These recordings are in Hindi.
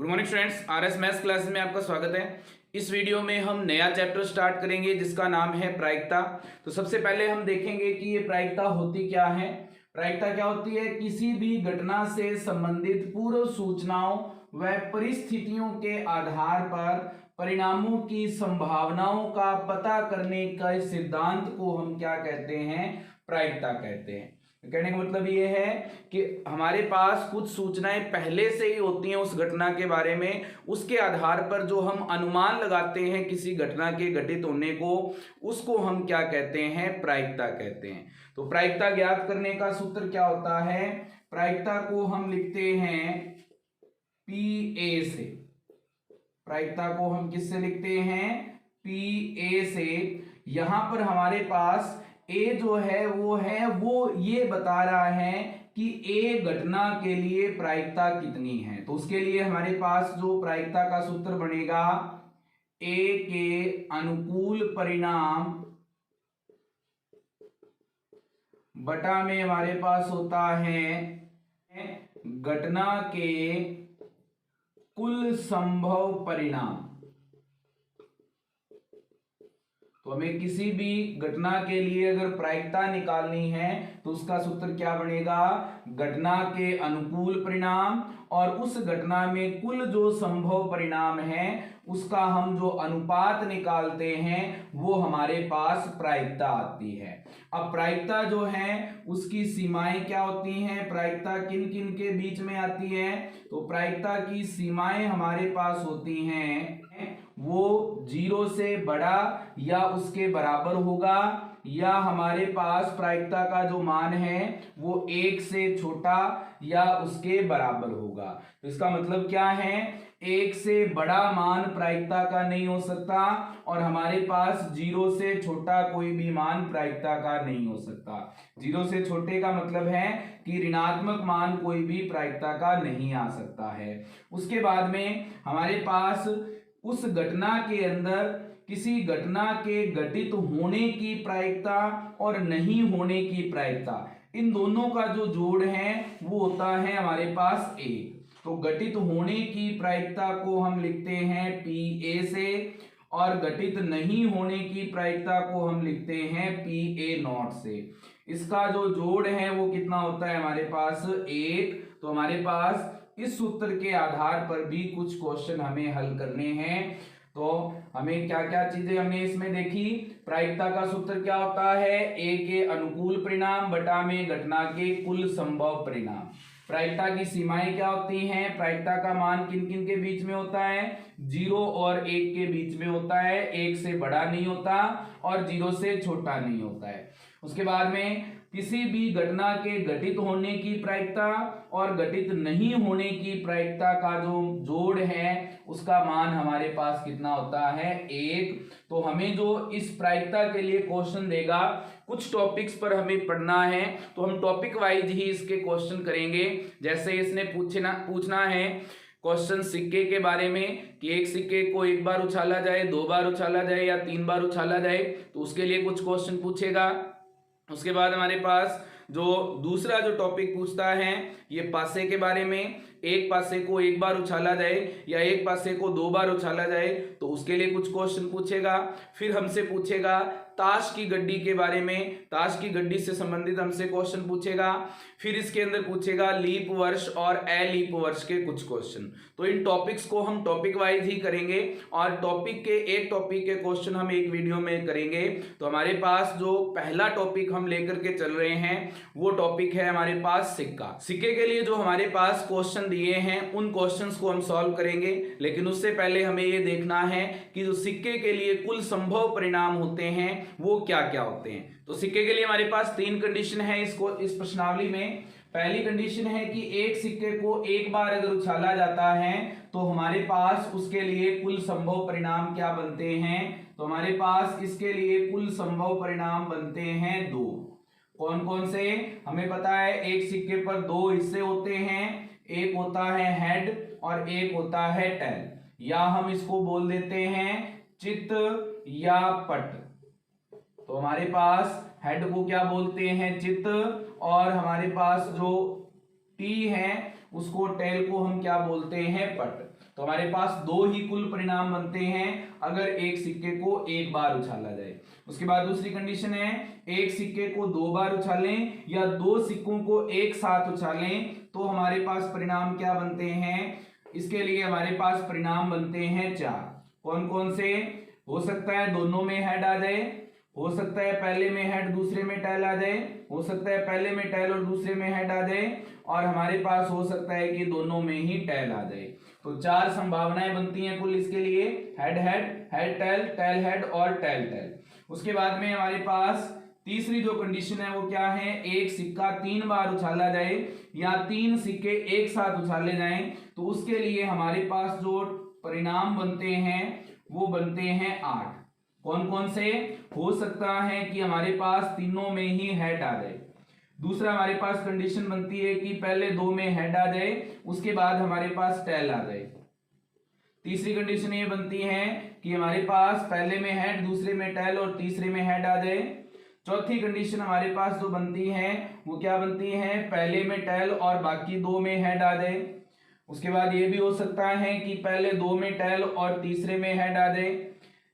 Good morning students, RS maths classes में आपका स्वागत है। इस वीडियो में हम नया चैप्टर स्टार्ट करेंगे जिसका नाम है प्रायिकता। तो सबसे पहले हम देखेंगे कि ये प्रायिकता होती क्या है। प्रायिकता क्या होती है? किसी भी घटना से संबंधित पूर्व सूचनाओं व परिस्थितियों के आधार पर परिणामों की संभावनाओं का पता करने का सिद्धांत को हम क्या कहते हैं? प्रायिकता कहते हैं। कहने का मतलब ये है कि हमारे पास कुछ सूचनाएं पहले से ही होती हैं उस घटना के बारे में, उसके आधार पर जो हम अनुमान लगाते हैं किसी घटना के घटित होने को, उसको हम क्या कहते हैं? प्रायिकता कहते हैं। तो प्रायिकता ज्ञात करने का सूत्र क्या होता है? प्रायिकता को हम लिखते हैं पी ए से। प्रायिकता को हम किससे लिखते हैं? पी ए से। यहां पर हमारे पास ए जो है वो ये बता रहा है कि ए घटना के लिए प्रायिकता कितनी है। तो उसके लिए हमारे पास जो प्रायिकता का सूत्र बनेगा, ए के अनुकूल परिणाम बटा में हमारे पास होता है घटना के कुल संभव परिणाम। तो हमें किसी भी घटना के लिए अगर प्रायिकता निकालनी है तो उसका सूत्र क्या बनेगा? घटना के अनुकूल परिणाम और उस घटना में कुल जो संभव परिणाम है उसका हम जो अनुपात निकालते हैं वो हमारे पास प्रायिकता आती है। अब प्रायिकता जो है उसकी सीमाएं क्या होती हैं? प्रायिकता किन किन के बीच में आती है? तो प्रायिकता की सीमाएं हमारे पास होती हैं वो 0 से बड़ा या उसके बराबर होगा, या हमारे पास प्रायिकता का जो मान है वो 1 से छोटा या उसके बराबर होगा। तो इसका मतलब क्या है? 1 से बड़ा मान प्रायिकता का नहीं हो सकता और हमारे पास 0 से छोटा कोई भी मान प्रायिकता का नहीं हो सकता। 0 से छोटे का मतलब है कि ऋणात्मक मान कोई भी प्रायिकता का नहीं आ सकता है। उसके बाद में हमारे पास उस घटना के अंदर किसी घटना के घटित होने की प्रायिकता और नहीं होने की प्रायिकता, इन दोनों का जो जोड़ है वो होता है हमारे पास 1। तो घटित होने की प्रायिकता को हम लिखते हैं पी ए से और घटित नहीं होने की प्रायिकता को हम लिखते हैं पी ए नॉट से। इसका जो जोड़ है वो कितना होता है हमारे पास? 1। तो हमारे पास इस सूत्र के आधार पर भी कुछ क्वेश्चन हमें हल करने हैं। तो हमें क्या क्या चीजें हमने इसमें देखी? प्रायिकता का सूत्र क्या होता है? ए के अनुकूल परिणाम बटा में घटना के कुल संभव परिणाम। प्रायिकता की सीमाएं क्या होती हैं? प्रायिकता का मान किन किन के बीच में होता है? 0 और 1 के बीच में होता है। 1 से बड़ा नहीं होता और 0 से छोटा नहीं होता है। उसके बाद में किसी भी घटना के घटित होने की प्रायिकता और घटित नहीं होने की प्रायिकता का जो जोड़ है उसका मान हमारे पास कितना होता है? 1। तो हमें जो इस प्रायिकता के लिए क्वेश्चन देगा, कुछ टॉपिक्स पर हमें पढ़ना है तो हम टॉपिक वाइज ही इसके क्वेश्चन करेंगे। जैसे इसने पूछना है क्वेश्चन सिक्के के बारे में कि एक सिक्के को एक बार उछाला जाए, 2 बार उछाला जाए या 3 बार उछाला जाए, तो उसके लिए कुछ क्वेश्चन पूछेगा। उसके बाद हमारे पास जो दूसरा जो टॉपिक पूछता है ये पासे के बारे में, एक पासे को एक बार उछाला जाए या एक पासे को 2 बार उछाला जाए, तो उसके लिए कुछ क्वेश्चन पूछेगा। फिर हमसे पूछेगा ताश की गड्डी के बारे में, ताश की गड्डी से संबंधित हमसे क्वेश्चन पूछेगा। फिर इसके अंदर पूछेगा लीप वर्ष और अलीप वर्ष के कुछ क्वेश्चन। तो इन टॉपिक्स को हम टॉपिक वाइज ही करेंगे और एक टॉपिक के क्वेश्चन हम एक वीडियो में करेंगे। तो हमारे पास जो पहला टॉपिक हम लेकर के चल रहे हैं वो टॉपिक है हमारे पास सिक्का। सिक्के के लिए जो हमारे पास क्वेश्चन दिए हैं उन क्वेश्चंस को हम सॉल्व करेंगे, लेकिन उससे पहले हमें ये देखना है कि जो सिक्के के लिए कुल संभव परिणाम होते हैं वो क्या क्या होते हैं। तो सिक्के के लिए हमारे पास 3 कंडीशन है इस प्रश्नावली में। पहली कंडीशन है कि एक सिक्के को एक बार अगर उछाला जाता है तो हमारे पास उसके लिए कुल संभव परिणाम क्या बनते हैं? तो हमारे पास इसके लिए कुल संभव परिणाम बनते हैं 2। कौन कौन से? हमें पता है एक सिक्के पर 2 हिस्से होते हैं, एक होता है हेड और एक होता है टेल, या हम इसको बोल देते हैं चित्त या पट। तो हमारे पास हेड को क्या बोलते हैं? चित्त, और हमारे पास जो टी है उसको टेल को हम क्या बोलते हैं? पट। तो हमारे पास दो ही कुल परिणाम बनते हैं अगर एक सिक्के को एक बार उछाला जाए। उसके बाद दूसरी कंडीशन है, एक सिक्के को दो बार उछालें या दो सिक्कों को एक साथ उछालें तो हमारे पास परिणाम क्या बनते हैं। इसके लिए हमारे पास परिणाम बनते हैं चार। कौन कौन से? हो सकता है दोनों में हेड आ जाए, हो सकता है पहले में हेड दूसरे में टेल आ जाए, हो सकता है पहले में टेल और दूसरे में हेड आ जाए, और हमारे पास हो सकता है कि दोनों में ही टेल आ जाए। तो चार संभावनाएं बनती हैं कुल इसके लिए, head head, head tail, tell head और टेल टेल। उसके बाद में हमारे पास तीसरी जो कंडीशन है वो क्या है, एक सिक्का तीन बार उछाला जाए या तीन सिक्के एक साथ उछाले जाएं तो उसके लिए हमारे पास जो परिणाम बनते हैं वो बनते हैं आठ। कौन कौन से? हो सकता है कि हमारे पास तीनों में ही हेड आ जाए। दूसरा हमारे पास कंडीशन बनती है कि पहले दो में हेड आ जाए उसके बाद हमारे पास टेल आ जाए। तीसरी कंडीशन ये बनती है कि हमारे पास पहले में हेड दूसरे में टेल और तीसरे में हेड आ जाए। चौथी कंडीशन हमारे पास जो बनती है वो क्या बनती है, पहले में टेल और बाकी दो में हेड आ जाए। उसके बाद ये भी हो सकता है कि पहले दो में टेल और तीसरे में हेड आ जाए।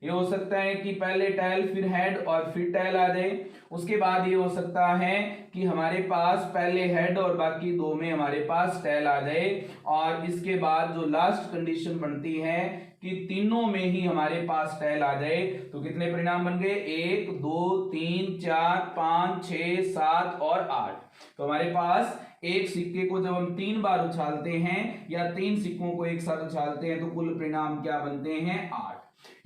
ये हो सकता है कि पहले टेल फिर हेड और फिर टेल आ जाए। उसके बाद ये हो सकता है कि हमारे पास पहले हेड और बाकी दो में हमारे पास टेल आ जाए। और इसके बाद जो लास्ट कंडीशन बनती है कि तीनों में ही हमारे पास टेल आ जाए। तो कितने परिणाम बन गए, एक दो तीन चार पांच छह सात और आठ। तो हमारे पास एक सिक्के को जब हम तीन बार उछालते हैं या तीन सिक्कों को एक साथ उछालते हैं तो कुल परिणाम क्या बनते हैं, आठ।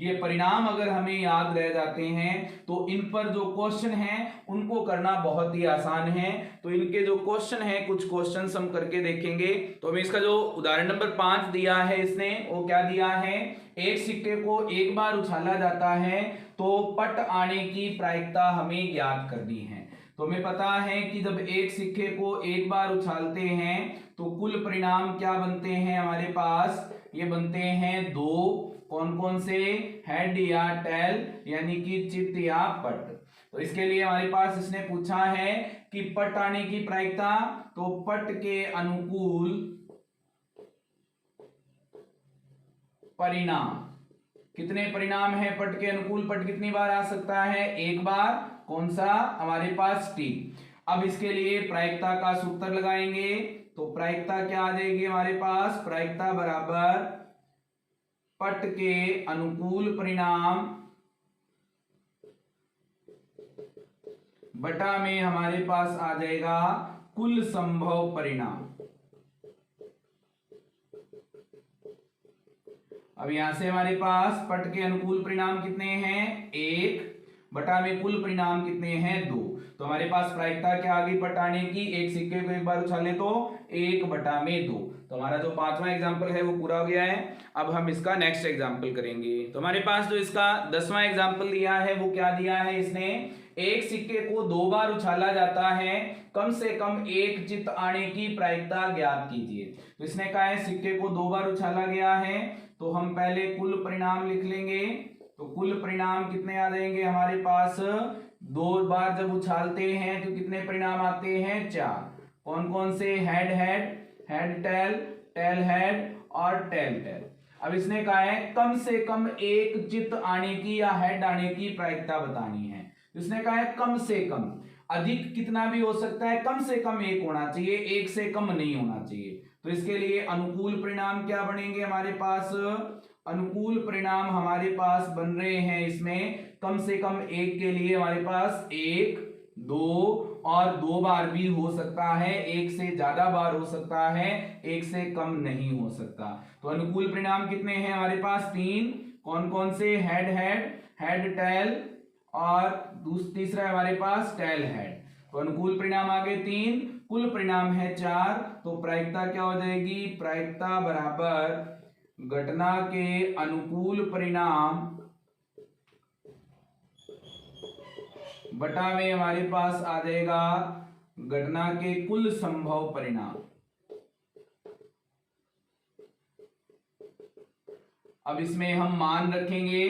ये परिणाम अगर हमें याद रह जाते हैं तो इन पर जो क्वेश्चन हैं उनको करना बहुत ही आसान है। तो इनके जो क्वेश्चन हैं कुछ क्वेश्चंस हम करके देखेंगे। तो हमें इसका जो उदाहरण नंबर 5 दिया है इसने वो क्या दिया है, एक सिक्के को एक बार उछाला जाता है तो पट आने की प्रायिकता हमें ज्ञात करनी है। तो हमें पता है कि जब एक सिक्के को एक बार उछालते हैं तो कुल परिणाम क्या बनते हैं हमारे पास, ये बनते हैं दो। कौन कौन से, हेड या टेल यानी कि चित्त या पट। तो इसके लिए हमारे पास इसने पूछा है कि पट आने की प्रायिकता, तो पट के अनुकूल परिणाम, कितने परिणाम है पट के अनुकूल, पट कितनी बार आ सकता है, एक बार। कौन सा, हमारे पास टी। अब इसके लिए प्रायिकता का सूत्र लगाएंगे तो प्रायिकता क्या आ जाएगी हमारे पास, प्रायिकता बराबर पट के अनुकूल परिणाम बटा में हमारे पास आ जाएगा कुल संभव परिणाम। अब यहां से हमारे पास पट के अनुकूल परिणाम कितने हैं, एक, बटा में कुल परिणाम कितने हैं, दो। तो हमारे पास प्रायिकता क्या आ गई पट आने की, एक सिक्के को एक बार उछाले तो एक बटा में दो। तो हमारा जो पांचवा एग्जाम्पल है वो पूरा हो गया है। अब हम इसका नेक्स्ट एग्जाम्पल करेंगे। तो हमारे पास जो इसका 10वां एग्जाम्पल दिया है वो क्या दिया है इसने, एक सिक्के को दो बार उछाला जाता है, कम से कम एक चित्त आने की प्रायिकता ज्ञात कीजिए। तो इसने कहा है सिक्के को दो बार उछाला गया है तो हम पहले कुल परिणाम लिख लेंगे। तो कुल परिणाम कितने आ जाएंगे हमारे पास, दो बार जब उछालते हैं तो कितने परिणाम आते हैं, चार। कौन कौन से, head head, head tail, tell head और टेल टेल। अब इसने कहा है कम से कम एक चित्त आने की या हेड आने की प्रायिकता बतानी है। इसने कहा है कम से कम, अधिक कितना भी हो सकता है, कम से कम एक होना चाहिए, एक से कम नहीं होना चाहिए। तो इसके लिए अनुकूल परिणाम क्या बनेंगे हमारे पास, अनुकूल परिणाम हमारे पास बन रहे हैं इसमें कम से कम एक के लिए हमारे पास एक, दो और दो बार भी हो सकता है, एक से ज्यादा बार हो सकता है, एक से कम नहीं हो सकता। तो अनुकूल परिणाम कितने हैं हमारे पास, तीन। कौन कौन से, हेड हेड, हेड टेल और तीसरा हमारे पास टेल हेड। तो अनुकूल परिणाम आ गए तीन, कुल परिणाम है चार। तो प्रायिकता क्या हो जाएगी, प्रायिकता बराबर घटना के अनुकूल परिणाम बटा में हमारे पास आ जाएगा घटना के कुल संभव परिणाम। अब इसमें हम मान रखेंगे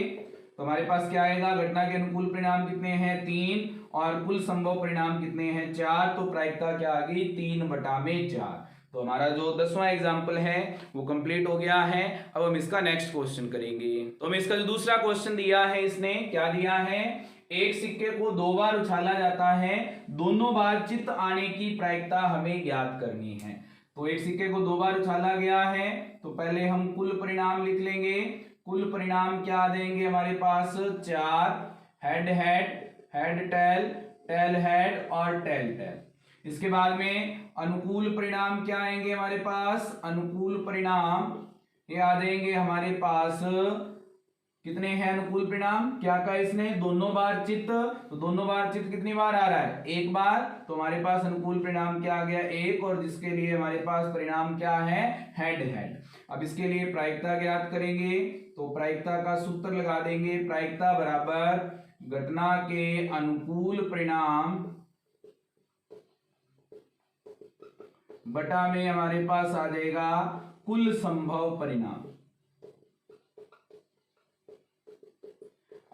तो हमारे पास क्या आएगा, घटना के अनुकूल परिणाम कितने हैं, तीन, और कुल संभव परिणाम कितने हैं, चार। तो प्रायिकता क्या आ गई, तीन बटा में चार। तो हमारा जो 10वां एग्जाम्पल है वो कंप्लीट हो गया है। अब हम इसका नेक्स्ट क्वेश्चन करेंगे। तो हमें इसका जो दूसरा क्वेश्चन दिया है, इसने क्या दिया है, एक सिक्के को 2 बार उछाला जाता है, दोनों बार चित्त आने की प्रायिकता हमें ज्ञात करनी है। तो एक सिक्के को 2 बार उछाला गया है, तो पहले हम कुल परिणाम लिख लेंगे। कुल परिणाम क्या देंगे हमारे पास, 4, head head, head tail, tell head और टेल टेल। इसके बाद में अनुकूल परिणाम क्या आएंगे हमारे पास, अनुकूल परिणाम ये आ जाएंगे हमारे पास, कितने हैं अनुकूल परिणाम, क्या कहा इसने, दोनों बार चित्त, तो दोनों बार चित्त कितनी बार आ रहा है, एक बार, तो हमारे पास अनुकूल परिणाम क्या आ गया, एक, और जिसके लिए हमारे पास परिणाम क्या है, हेड हेड। अब इसके लिए प्रायिकता ज्ञात करेंगे, तो प्रायिकता का सूत्र लगा देंगे, प्रायिकता बराबर घटना के अनुकूल परिणाम बटा में हमारे पास आ जाएगा कुल संभव परिणाम।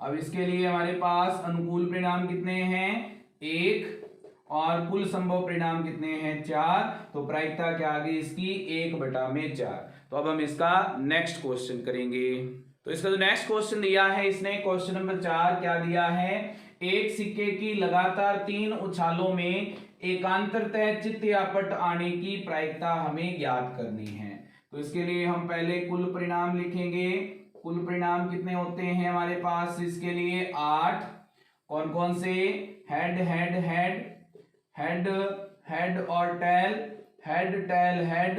अब इसके लिए हमारे पास अनुकूल परिणाम कितने हैं, 1, और कुल संभव परिणाम कितने हैं, 4। तो प्रायिकता क्या आ गई इसकी, 1/4। तो अब हम इसका नेक्स्ट क्वेश्चन करेंगे। तो इसका जो नेक्स्ट क्वेश्चन दिया है इसने, क्वेश्चन नंबर 4 क्या दिया है, एक सिक्के की लगातार 3 उछालों में एकांतरतः चित्त या पट आने की प्रायिकता हमें ज्ञात करनी है। तो इसके लिए हम पहले कुल परिणाम लिखेंगे। कुल परिणाम कितने होते हैं हमारे पास, इसके लिए 8। कौन कौन से, head head head, head head और tail, head tail head,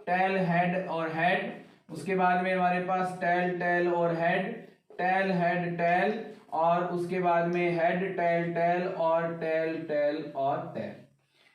tail head और हेड। उसके बाद में हमारे पास टेल टेल और हेड, टेल हेड टेल, और उसके बाद में हेड टेल टेल और टेल टेल और टेल।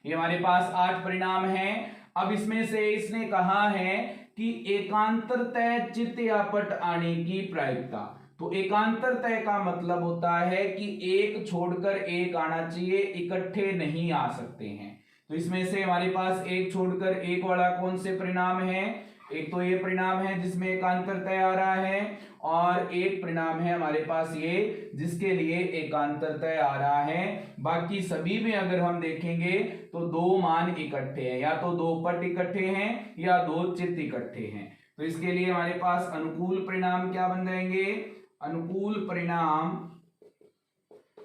ये हमारे पास 8 परिणाम हैं। अब इसमें से इसने कहा है कि एकांतरतः चित्त या पट आने की प्रायिकता। तो एकांतरतः का मतलब होता है कि एक छोड़कर एक आना चाहिए, इकट्ठे नहीं आ सकते हैं। तो इसमें से हमारे पास एक छोड़कर एक वाला कौन से परिणाम है, एक तो ये परिणाम है जिसमें एकांतरतः आ रहा है, और एक परिणाम है हमारे पास ये जिसके लिए एकांतरतः आ रहा है। बाकी सभी में अगर हम देखेंगे तो 2 मान इकट्ठे हैं, या तो 2 पट इकट्ठे हैं या 2 चित्त इकट्ठे हैं। तो इसके लिए हमारे पास अनुकूल परिणाम क्या बन जाएंगे, अनुकूल परिणाम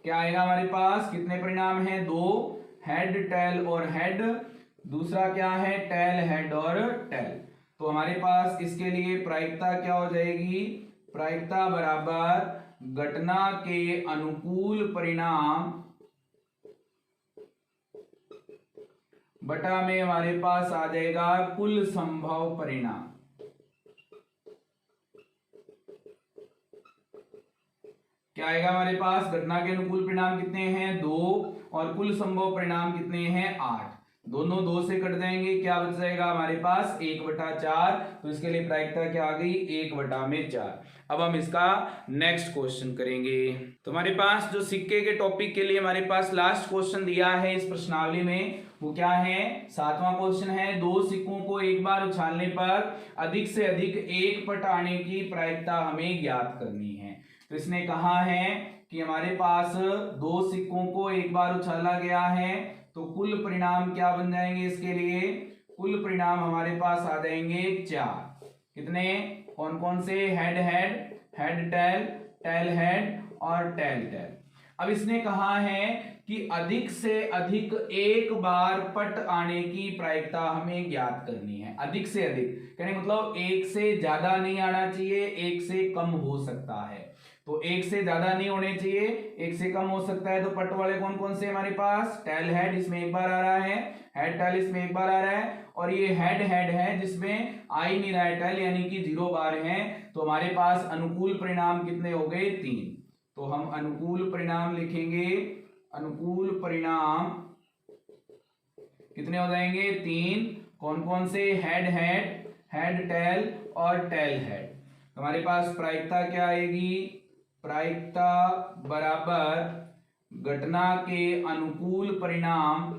क्या आएगा हमारे पास, कितने परिणाम हैं, 2, हेड टेल और हेड, दूसरा क्या है, टेल हेड और टेल। तो हमारे पास इसके लिए प्रायिकता क्या हो जाएगी, प्रायिकता बराबर घटना के अनुकूल परिणाम बटा में हमारे पास आ जाएगा कुल संभव परिणाम। क्या आएगा हमारे पास, घटना के अनुकूल परिणाम कितने हैं, 2, और कुल संभव परिणाम कितने हैं, 8। दोनों 2 से कट जाएंगे, क्या बच जाएगा हमारे पास, 1/4। तो इसके लिए प्रायिकता क्या आ गई, 1/4। अब हम इसका नेक्स्ट क्वेश्चन करेंगे। तो हमारे पास जो सिक्के के टॉपिक के लिए हमारे पास लास्ट क्वेश्चन दिया है इस प्रश्नावली में, वो क्या है, 7वां क्वेश्चन है, 2 सिक्कों को एक बार उछालने पर अधिक से अधिक एक पट आने की प्रायिकता हमें ज्ञात करनी है। तो इसने कहा है कि हमारे पास 2 सिक्कों को एक बार उछाला गया है, तो कुल परिणाम क्या बन जाएंगे, इसके लिए कुल परिणाम हमारे पास आ जाएंगे 4। कितने, कौन कौन से, head head, head tail, tell head और टेल टेल। अब इसने कहा है कि अधिक से अधिक एक बार पट आने की प्रायिकता हमें ज्ञात करनी है। अधिक से अधिक कहने मतलब एक से ज्यादा नहीं आना चाहिए, एक से कम हो सकता है। तो एक से ज्यादा नहीं होने चाहिए, एक से कम हो सकता है। तो पट वाले कौन कौन से हमारे पास, टेल हेड इसमें एक बार आ रहा है, हेड टेल इसमें एक बार आ रहा है, और ये हेड हेड है जिसमें आ ही नहीं रहा है टेल, यानी कि 0 बार है। तो हमारे पास अनुकूल परिणाम कितने हो गए, 3। तो हम अनुकूल परिणाम लिखेंगे, अनुकूल परिणाम कितने हो जाएंगे, 3। कौन कौन से, हेड हेड, हेड टेल और टेल हेड। हमारे पास प्रायिकता क्या आएगी, प्रायिकता बराबर घटना के अनुकूल परिणाम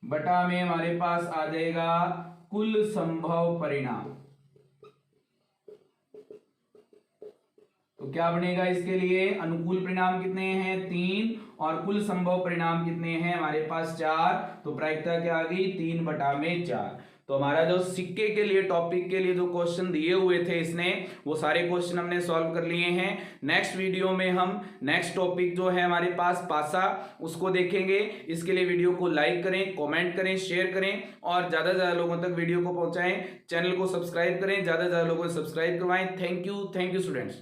बटा में हमारे पास आ जाएगा कुल संभव परिणाम। तो क्या बनेगा इसके लिए, अनुकूल परिणाम कितने हैं 3 और कुल संभव परिणाम कितने हैं हमारे पास 4। तो प्रायिकता क्या आ गई 3/4। तो हमारा जो सिक्के के लिए टॉपिक के लिए जो क्वेश्चन दिए हुए थे इसने, वो सारे क्वेश्चन हमने सॉल्व कर लिए हैं। नेक्स्ट वीडियो में हम नेक्स्ट टॉपिक जो है हमारे पास पासा, उसको देखेंगे। इसके लिए वीडियो को लाइक करें, कमेंट करें, शेयर करें और ज्यादा से ज्यादा लोगों तक वीडियो को पहुंचाएं। चैनल को सब्सक्राइब करें, ज्यादा से ज्यादा लोगों को सब्सक्राइब करवाएं। Thank you students.